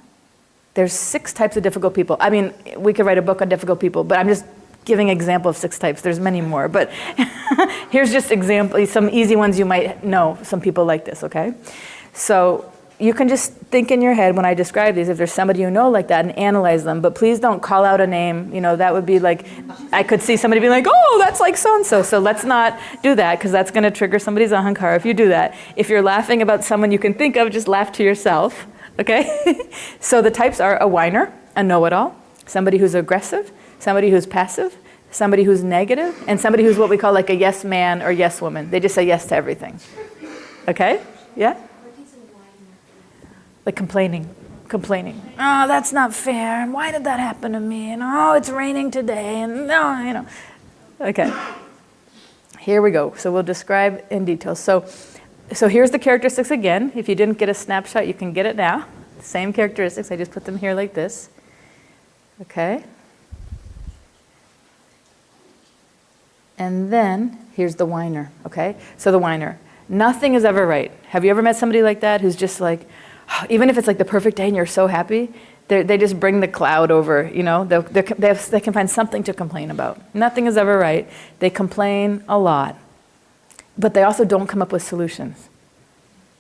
there's 6 types of difficult people. I mean, we could write a book on difficult people, but I'm just giving an example of 6 types. There's many more, but here's just examples, some easy ones you might know, some people like this, okay? So you can just think in your head when I describe these, if there's somebody you know like that, and analyze them, but please don't call out a name. That would be like, I could see somebody being like, oh, that's like so-and-so. So let's not do that, because that's going to trigger somebody's ahankara if you do that. If you're laughing about someone you can think of, just laugh to yourself, okay? So the types are a whiner, a know-it-all, somebody who's aggressive, somebody who's passive, somebody who's negative, and somebody who's what we call like a yes man or yes woman. They just say yes to everything. Okay? Yeah? Like complaining. Oh, that's not fair. And why did that happen to me? And oh, it's raining today. And no, Okay. Here we go. So we'll describe in detail. So here's the characteristics again. If you didn't get a snapshot, you can get it now. Same characteristics. I just put them here like this. Okay. And then here's the whiner. Okay. So the whiner. Nothing is ever right. Have you ever met somebody like that who's just like, even if it's like the perfect day and you're so happy, they just bring the cloud over, they can find something to complain about. Nothing is ever right. They complain a lot. But they also don't come up with solutions.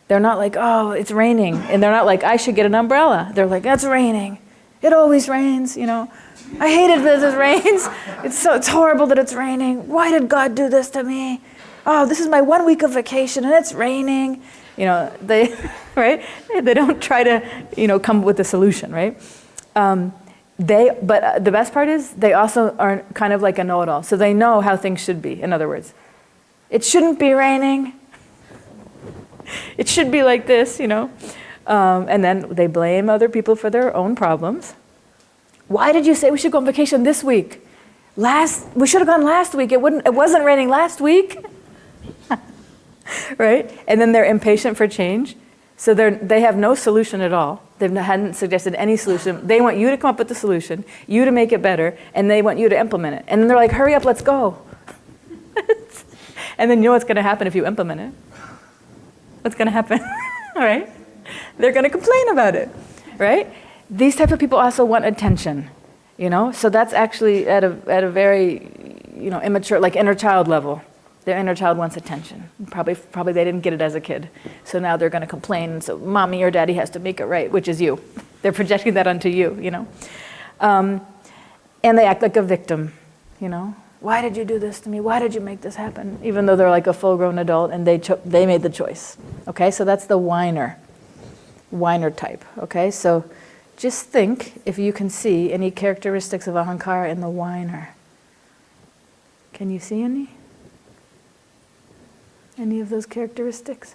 They're not like, oh, it's raining. And they're not like, I should get an umbrella. They're like, it's raining. It always rains, I hate it that it rains. It's horrible that it's raining. Why did God do this to me? Oh, this is my 1 week of vacation and it's raining. They, right? They don't try to, come up with a solution, right? But the best part is they also are kind of like a know-it-all. So they know how things should be, in other words. It shouldn't be raining. It should be like this, And then they blame other people for their own problems. Why did you say we should go on vacation this week? We should have gone last week. It wasn't raining last week. Right? And then they're impatient for change. So they have no solution at all. They hadn't suggested any solution. They want you to come up with the solution, you to make it better, and they want you to implement it. And then they're like, hurry up, let's go. And then what's going to happen if you implement it? What's going to happen? All right? They're going to complain about it. Right? These type of people also want attention. So that's actually at a very, immature, like inner child level. Their inner child wants attention. Probably they didn't get it as a kid. So now they're going to complain. So mommy or daddy has to make it right, which is you. They're projecting that onto you, And they act like a victim, Why did you do this to me? Why did you make this happen? Even though they're like a full-grown adult and they made the choice. Okay, so that's the whiner. whiner type, okay? So just think if you can see any characteristics of Ahankara in the whiner. Can you see any? Any of those characteristics?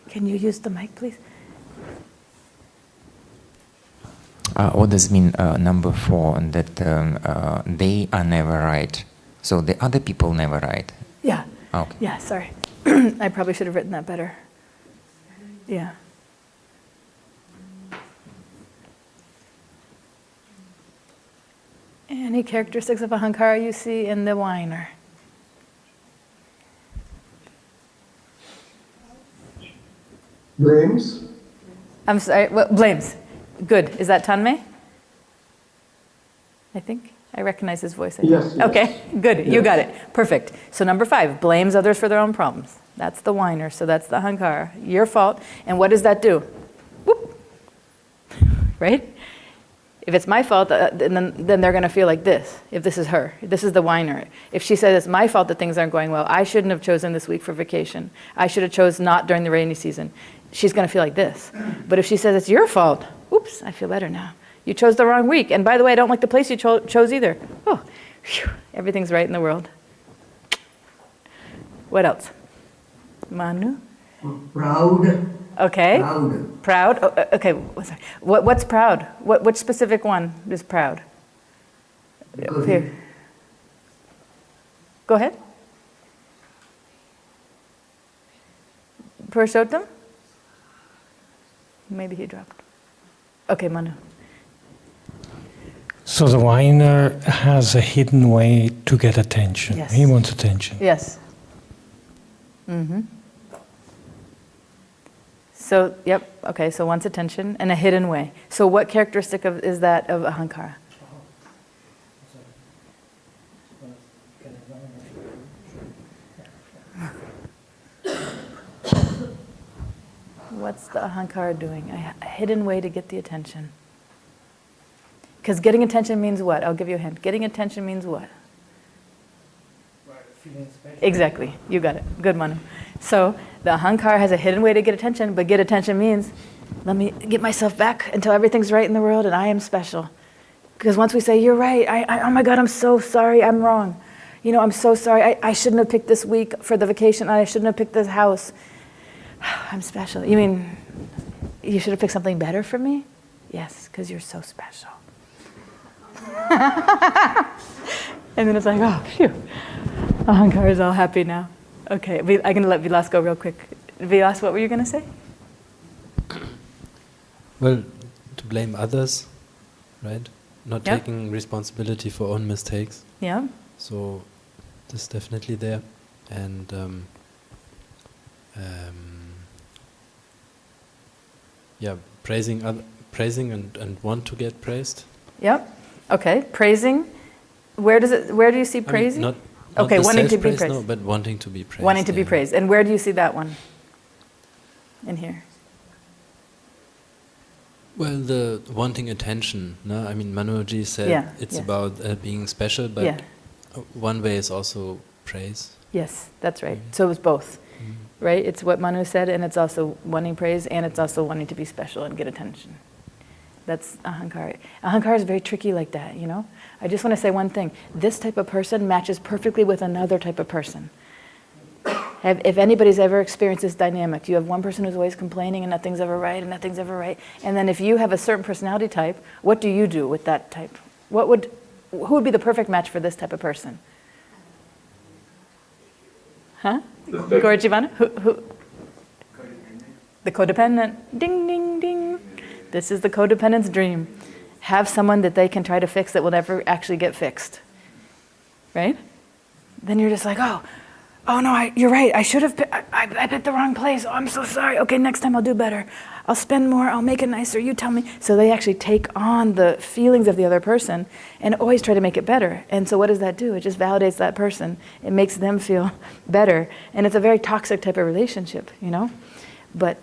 Can you use the mic, please? What does mean number 4? That they are never right. So the other people never right. Yeah. Okay. Yeah, sorry. I probably should have written that better. Yeah. Any characteristics of Ahankara you see in the whiner? Blames. I'm sorry, what, blames. Good. Is that Tanmay? I think. I recognize his voice. I think. Yes, yes. Okay, good. Yes. You got it. Perfect. So number 5, blames others for their own problems. That's the whiner. So that's the Ahankara. Your fault. And what does that do? Whoop. Right? If it's my fault, then they're going to feel like this. If this is her. This is the whiner. If she says it's my fault that things aren't going well, I shouldn't have chosen this week for vacation. I should have chose not during the rainy season. She's going to feel like this. But if she says it's your fault, oops, I feel better now. You chose the wrong week. And by the way, I don't like the place you chose either. Oh, phew, everything's right in the world. What else? Manu? Proud. Okay. Proud. Proud? Oh, okay. What's proud? Which specific one is proud? Because Here. Go ahead. Purushottam? Maybe he dropped. Okay, Manu. So the whiner has a hidden way to get attention. Yes. He wants attention. Yes. Mm-hmm. So, yep, okay, so wants attention in a hidden way. So what characteristic is that of Ahankara? What's the Ahankara doing? A hidden way to get the attention. Because getting attention means what? I'll give you a hint. Getting attention means what? Exactly. You got it. Good, Manu. So the Ahankara has a hidden way to get attention, but get attention means, let me get myself back until everything's right in the world and I am special. Because once we say, you're right, oh my God, I'm so sorry, I'm wrong. You know, I'm so sorry, I shouldn't have picked this week for the vacation, I shouldn't have picked this house. I'm special. You mean, you should have picked something better for me? Yes, because you're so special. And then it's like, oh, phew. Ahankara is all happy now. Okay, I'm going to let Vilas go real quick. Vilas, what were you going to say? Well, to blame others, right? Not Yep. taking responsibility for own mistakes. Yeah. So this is definitely there. And yeah, praising and want to get praised. Yep. Okay. Praising. Where do you see praising? Not okay, the wanting to be self-praise, praised. no, but wanting to be praised. Wanting to be yeah. praised. And where do you see that one? In here. Well, the wanting attention. No, I mean Manoji said Yeah, it's yes. about being special, but Yeah. one way is also praise. Yes, that's right. So it was both, right? It's what Manu said, and it's also wanting praise, and it's also wanting to be special and get attention. That's Ahankara. Ahankara is very tricky like that, you know? I just want to say one thing. This type of person matches perfectly with another type of person. If anybody's ever experienced this dynamic, you have one person who's always complaining and nothing's ever right and nothing's ever right. And then if you have a certain personality type, what do you do with that type? Who would be the perfect match for this type of person? Huh? Gorjivana? Who? The codependent. Ding, ding, ding. This is the codependent's dream. Have someone that they can try to fix that will never actually get fixed. Right? Then you're just like, oh no, you're right. I should have, I picked the wrong place. Oh, I'm so sorry. Okay, next time I'll do better. I'll spend more. I'll make it nicer. You tell me. So they actually take on the feelings of the other person and always try to make it better. And so what does that do? It just validates that person. It makes them feel better. And it's a very toxic type of relationship, you know? But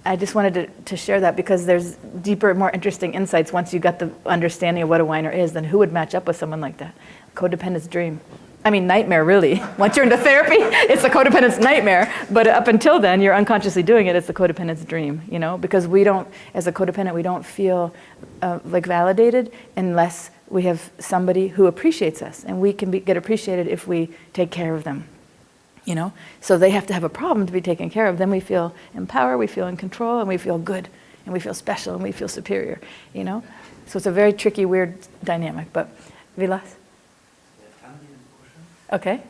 I just wanted to share that because there's deeper, more interesting insights once you got the understanding of what a whiner is, then who would match up with someone like that? Codependent's dream. I mean, nightmare, really. Once you're into therapy, it's a codependence nightmare. But up until then, you're unconsciously doing it. It's a codependence dream, you know, because we don't, as a codependent, we don't feel like validated unless we have somebody who appreciates us, and we can get appreciated if we take care of them, you know. So they have to have a problem to be taken care of. Then we feel empowered, we feel in control, and we feel good, and we feel special, and we feel superior, you know. So it's a very tricky, weird dynamic. But Vilas? Okay.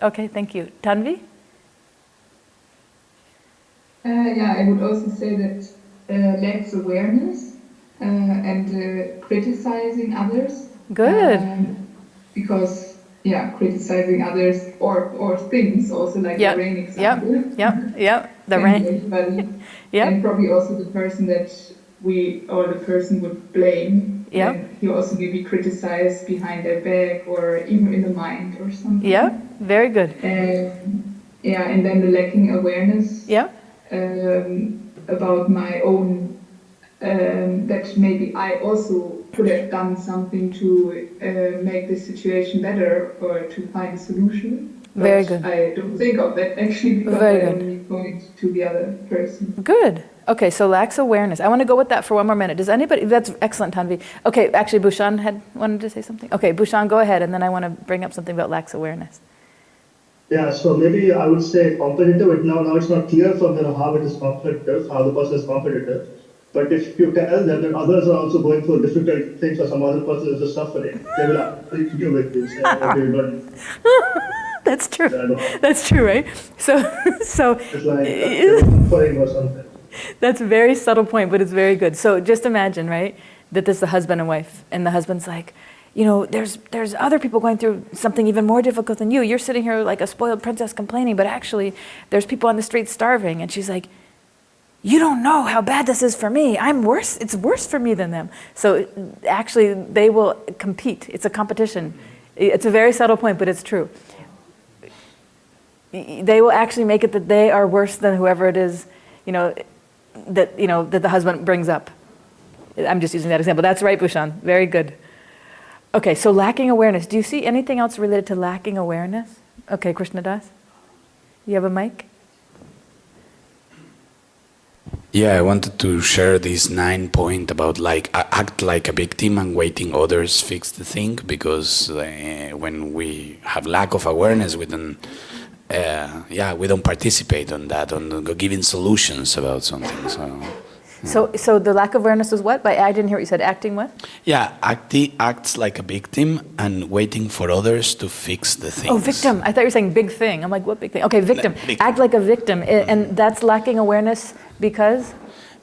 Okay, thank you. Tanvi? Yeah, I would also say that lacks awareness and criticizing others. Good. Because, yeah, criticizing others or things also, like the rain example. Yep. The rain. Anybody. And probably also the person that the person would blame. Yeah. He also maybe criticized behind their back or even in the mind or something. Yeah, very good. Yeah, and then the lacking awareness. Yeah. About my own, that maybe I also could have done something to make the situation better or to find a solution. But very good. I don't think of that actually because I only point to the other person. Good. Okay, so lacks awareness. I want to go with that for one more minute. Does anybody, that's excellent, Tanvi. Okay, actually, Bhushan wanted to say something. Okay, Bhushan, go ahead, and then I want to bring up something about lacks awareness. Yeah, so maybe I would say competitive. Now it's not clear from them how it is competitive, how the person is competitive. But if you tell them that others are also going through difficult things or some other person is just suffering, they will actually deal with this. That's true. That's true, right? So it's like suffering or something. That's a very subtle point, but it's very good. So just imagine, right, that this is a husband and wife, and the husband's like, you know, there's other people going through something even more difficult than you. You're sitting here like a spoiled princess complaining, but actually there's people on the street starving. And she's like, you don't know how bad this is for me. I'm worse. It's worse for me than them. So actually they will compete. It's a competition. It's a very subtle point, but it's true. They will actually make it that they are worse than whoever it is, that the husband brings up. I'm just using that example. That's right, Bhushan. Very good. Okay, so lacking awareness. Do you see anything else related to lacking awareness? Okay, Krishnadas, you have a mic? Yeah, I wanted to share this 9 point about act like a victim and waiting others fix the thing, because when we have lack of awareness, we don't participate on that, on giving solutions about something. So the lack of awareness is what? I didn't hear what you said. Acting what? Yeah, acts like a victim and waiting for others to fix the things. Oh, victim. I thought you were saying big thing. I'm like, what big thing? Okay, victim. Act like a victim. And that's lacking awareness because?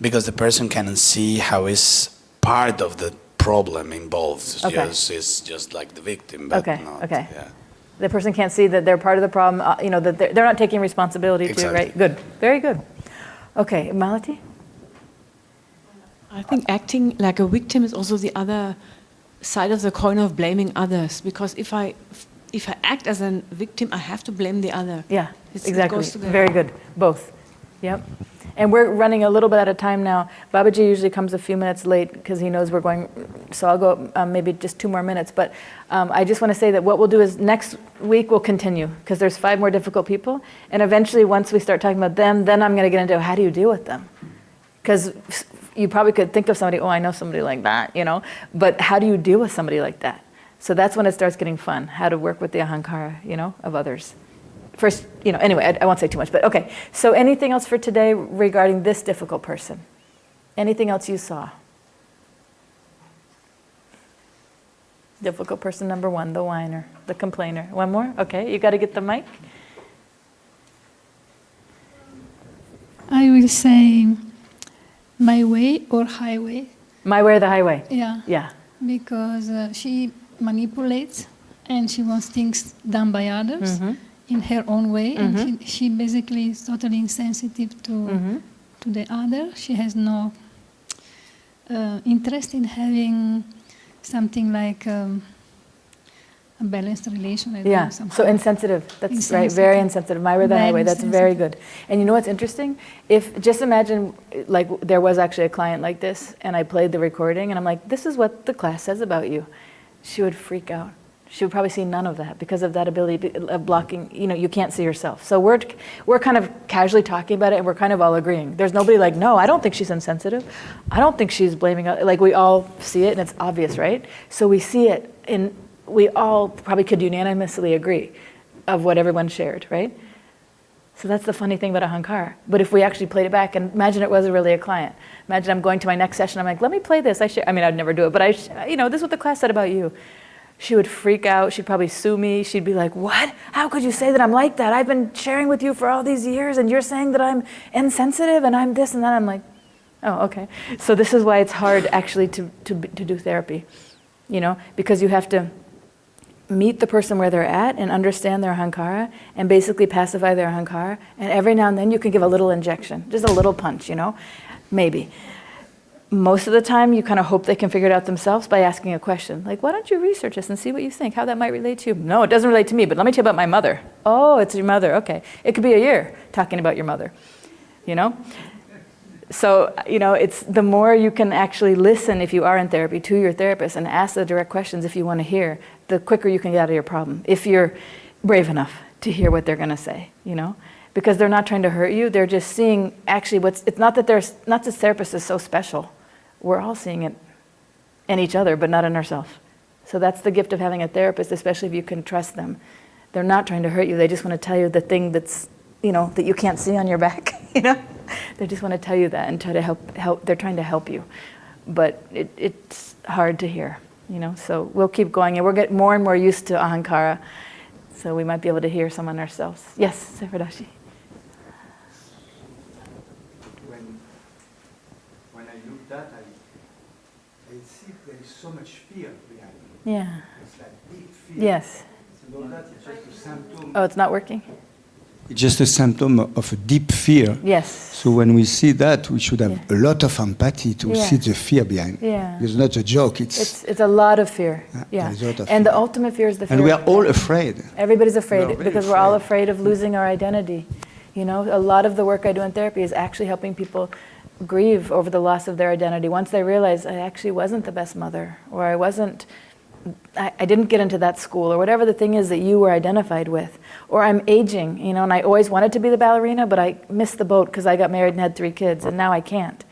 Because the person can see how is part of the problem involved. Okay. It's just like the victim, but not. Okay. Yeah. The person can't see that they're part of the problem, that they're not taking responsibility too, right? Good. Very good. Okay, Malati? I think acting like a victim is also the other side of the coin of blaming others. Because if I act as a victim, I have to blame the other. Yeah, exactly. It goes together. Very good. Both. Yep. And we're running a little bit out of time now. Babaji usually comes a few minutes late because he knows we're going, so I'll go maybe just 2 more minutes. But I just want to say that what we'll do is next week we'll continue because there's 5 more difficult people. And eventually once we start talking about them, then I'm going to get into how do you deal with them? Because you probably could think of somebody, I know somebody like that, but how do you deal with somebody like that? So that's when it starts getting fun, how to work with the Ahankara, of others. First, anyway, I won't say too much, but okay. So anything else for today regarding this difficult person? Anything else you saw? Difficult person number 1, the whiner, the complainer. One more? Okay, you got to get the mic. I will say my way or highway. My way or the highway? Yeah. Yeah. Because she manipulates and she wants things done by others in her own way. And she basically is totally insensitive to the other. She has no interest in having something like a balanced relation. So insensitive. That's right. Very insensitive. My way or the highway. That's very good. And you know what's interesting? If just imagine, like there was actually a client like this, and I played the recording, and I'm like, "This is what the class says about you." She would freak out. She would probably see none of that because of that ability of blocking, you can't see yourself. So we're kind of casually talking about it, and we're kind of all agreeing. There's nobody like, no, I don't think she's insensitive. I don't think she's blaming us. Like, we all see it, and it's obvious, right? So we see it, and we all probably could unanimously agree of what everyone shared, right? So that's the funny thing about Ahankara. But if we actually played it back, and imagine it was really a client. Imagine I'm going to my next session, I'm like, let me play this. I'd never do it, but this is what the class said about you. She would freak out. She'd probably sue me. She'd be like, what? How could you say that I'm like that? I've been sharing with you for all these years, and you're saying that I'm insensitive and I'm this and that. I'm like, oh, okay. So this is why it's hard actually to do therapy, because you have to meet the person where they're at and understand their Ahankara and basically pacify their Ahankara. And every now and then you can give a little injection, just a little punch, maybe. Most of the time, you kind of hope they can figure it out themselves by asking a question. Like, why don't you research this and see what you think, how that might relate to you? No, it doesn't relate to me, but let me tell you about my mother. Oh, it's your mother, okay. It could be a year talking about your mother, So, it's the more you can actually listen, if you are in therapy, to your therapist and ask the direct questions if you want to hear, the quicker you can get out of your problem, if you're brave enough to hear what they're going to say, Because they're not trying to hurt you, they're just seeing actually it's not that this therapist is so special. We're all seeing it in each other, but not in ourselves. So that's the gift of having a therapist, especially if you can trust them. They're not trying to hurt you. They just want to tell you the thing that's, that you can't see on your back, They just want to tell you that and try to help. They're trying to help you. But it's hard to hear, So we'll keep going, and we'll get more and more used to Ahankara. So we might be able to hear someone ourselves. Yes, Sarvadashi. When I look at that, I see there is so much fear behind it. Yeah. It's like deep fear. Yes. So that is just a symptom. Oh, it's not working? It's just a symptom of a deep fear. Yes. So when we see that, we should have a lot of empathy to see the fear behind. Yeah. It's not a joke. It's a lot of fear. Yeah. There's a lot of and fear. the ultimate fear is the fear. And we are all afraid. Everybody's afraid really because we're all afraid of losing our identity. A lot of the work I do in therapy is actually helping people grieve over the loss of their identity. Once they realize I actually wasn't the best mother, or I didn't get into that school, or whatever the thing is that you were identified with, or I'm aging, and I always wanted to be the ballerina, but I missed the boat because I got married and had 3 kids, and now I can't.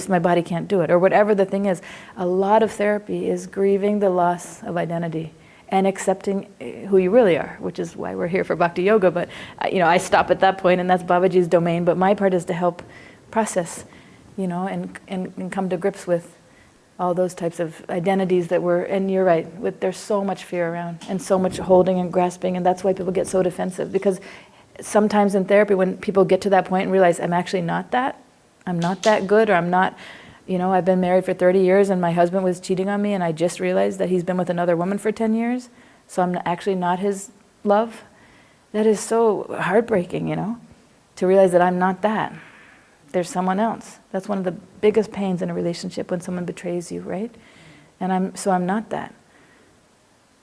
My body can't do it, or whatever the thing is. A lot of therapy is grieving the loss of identity and accepting who you really are, which is why we're here for Bhakti Yoga. But I stop at that point, and that's Babaji's domain. But my part is to help process, and come to grips with all those types of identities that and you're right, there's so much fear around and so much holding and grasping, and that's why people get so defensive, because sometimes in therapy when people get to that point and realize I'm actually not that, I'm not that good, or I'm not, I've been married for 30 years and my husband was cheating on me and I just realized that he's been with another woman for 10 years, so I'm actually not his love. That is so heartbreaking, to realize that I'm not that. There's someone else. That's one of the biggest pains in a relationship, when someone betrays you, right? And I'm not that.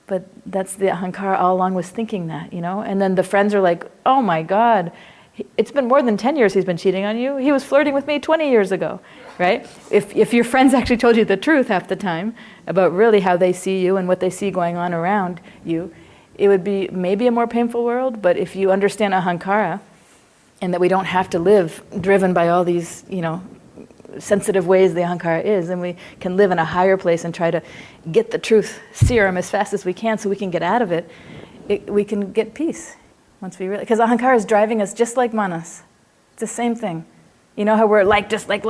But that's the Ahankara all along, was thinking that, And then the friends are like, oh my God, it's been more than 10 years he's been cheating on you. He was flirting with me 20 years ago, right? If your friends actually told you the truth half the time about really how they see you and what they see going on around you, it would be maybe a more painful world. But if you understand Ahankara, and that we don't have to live driven by all these, sensitive ways the Ahankara is, and we can live in a higher place and try to get the truth serum as fast as we can so we can get out of it, we can get peace once we realize. Because Ahankara is driving us just like manas. It's the same thing. You know how we're like, dislike.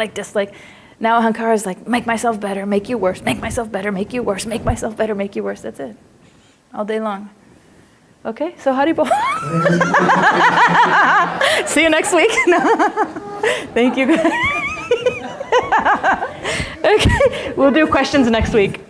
Now Ahankara is like, make myself better, make you worse, make myself better, make you worse, make myself better, make you worse. That's it. All day long. Okay, so Haribol. See you next week. Thank you. Okay, we'll do questions next week.